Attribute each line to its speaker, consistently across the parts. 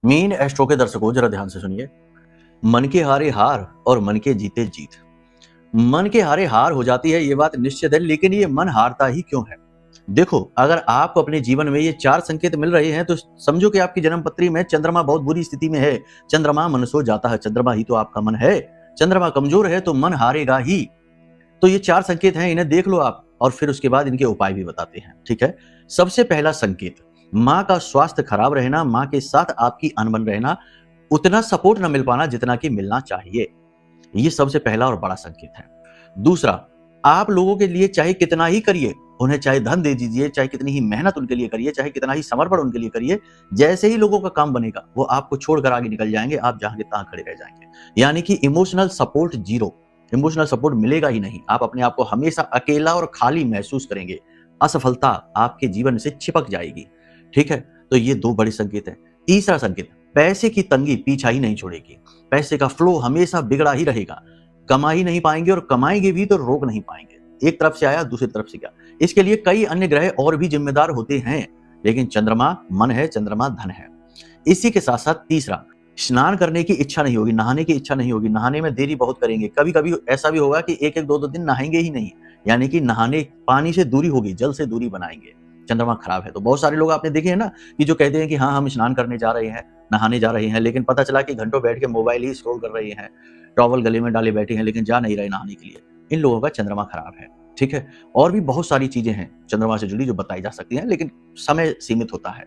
Speaker 1: Mean astro के दर्शकों जरा ध्यान से सुनिए। मन के हारे हार और मन के जीते जीत। मन के हारे हार हो जाती है, ये बात निश्चित है, लेकिन ये मन हारता ही क्यों है? देखो, अगर आपको अपने जीवन में ये 4 संकेत मिल रहे हैं तो समझो कि आपकी जन्म पत्री में चंद्रमा बहुत बुरी स्थिति में है। चंद्रमा मन सो जाता है, चंद्रमा ही तो आपका मन है। चंद्रमा कमजोर है तो मन हारेगा ही। तो ये 4 संकेत हैं, इन्हें देख लो आप और फिर उसके बाद इनके उपाय भी बताते हैं, ठीक है? सबसे पहला संकेत, माँ का स्वास्थ्य खराब रहना, माँ के साथ आपकी अनबन रहना, उतना सपोर्ट न मिल पाना जितना कि मिलना चाहिए। ये सबसे पहला और बड़ा संकेत है। दूसरा, आप लोगों के लिए चाहे कितना ही करिए, उन्हें चाहे धन दे दीजिए, चाहे कितनी ही मेहनत उनके लिए करिए, चाहे कितना ही समर्पण उनके लिए करिए, जैसे ही लोगों का काम बनेगा, वो आपको छोड़कर आगे निकल जाएंगे, आप जहां के तहां खड़े रह जाएंगे। यानी कि emotional support zero, emotional support मिलेगा ही नहीं। आप अपने आप को हमेशा अकेला और खाली महसूस करेंगे। असफलता आपके जीवन से चिपक जाएगी, ठीक है? तो ये 2 बड़े संकेत हैं। तीसरा संकेत, पैसे की तंगी पीछा ही नहीं छोड़ेगी। पैसे का फ्लो हमेशा बिगड़ा ही रहेगा। कमा ही नहीं पाएंगे और कमाएंगे भी तो रोक नहीं पाएंगे। एक तरफ से आया, दूसरी तरफ से गया। इसके लिए कई अन्य ग्रह और भी जिम्मेदार होते हैं, लेकिन चंद्रमा मन है, चंद्रमा धन है। इसी के साथ साथ तीसरा, स्नान करने की इच्छा नहीं होगी, नहाने की इच्छा नहीं होगी, नहाने में देरी बहुत करेंगे। कभी कभी ऐसा भी होगा कि 1-1, 2-2 दिन नहाएंगे ही नहीं। यानी कि नहाने, पानी से दूरी होगी, जल से दूरी बनाएंगे। चंद्रमा खराब है तो बहुत सारे लोग आपने देखे हैं ना कि जो कहते हैं कि हाँ हम स्नान करने जा रहे हैं, नहाने जा रहे हैं, लेकिन पता चला कि घंटों बैठ के मोबाइल ही स्क्रॉल कर रहे हैं, टॉवल गले में डाले बैठे हैं, लेकिन जा नहीं रहे नहाने के लिए। इन लोगों का चंद्रमा खराब है, ठीक है? और भी बहुत सारी चीजें हैं चंद्रमा से जुड़ी जो बताई जा सकती हैं, लेकिन समय सीमित होता है।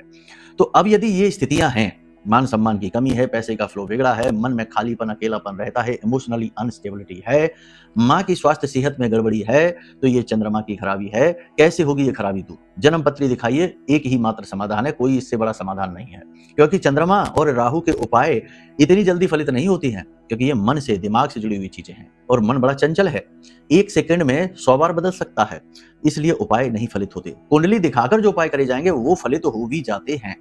Speaker 1: तो अब यदि ये स्थितियां हैं, मान सम्मान की कमी है, पैसे का फ्लो बिगड़ा है, मन में खालीपन, अकेलापन रहता है, इमोशनली अनस्टेबिलिटी है, माँ की स्वास्थ्य सेहत में गड़बड़ी है, तो ये चंद्रमा की खराबी है। कैसे होगी ये खराबी दूर? जन्म पत्री दिखाइए, एक ही मात्र समाधान है, कोई इससे बड़ा समाधान नहीं है। क्योंकि चंद्रमा और राहु के उपाय इतनी जल्दी फलित नहीं होती हैं, क्योंकि ये मन से, दिमाग से जुड़ी हुई चीजें हैं और मन बड़ा चंचल है। 1 सेकंड में 100 बार बदल सकता है, इसलिए उपाय नहीं फलित होते। कुंडली दिखाकर जो उपाय करे जाएंगे वो फलित हो भी जाते हैं।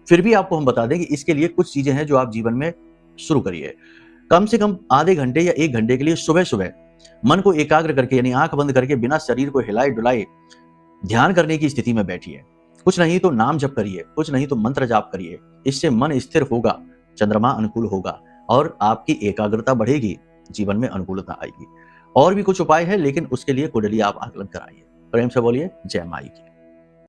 Speaker 1: फिर भी आपको हम बता दें कि इसके लिए कुछ चीजें हैं जो आप जीवन में शुरू करिए। कम से कम आधे घंटे या 1 घंटे के लिए सुबह सुबह मन को एकाग्र करके, यानी आंख बंद करके, बिना शरीर को हिलाए डुलाए ध्यान करने की स्थिति में बैठिए। कुछ नहीं तो नाम जप करिए, कुछ नहीं तो मंत्र जाप करिए। इससे मन स्थिर होगा, चंद्रमा अनुकूल होगा और आपकी एकाग्रता बढ़ेगी, जीवन में अनुकूलता आएगी। और भी कुछ उपाय है, लेकिन उसके लिए कुंडली आप आकलन कराइए। प्रेम से बोलिए जय माई की।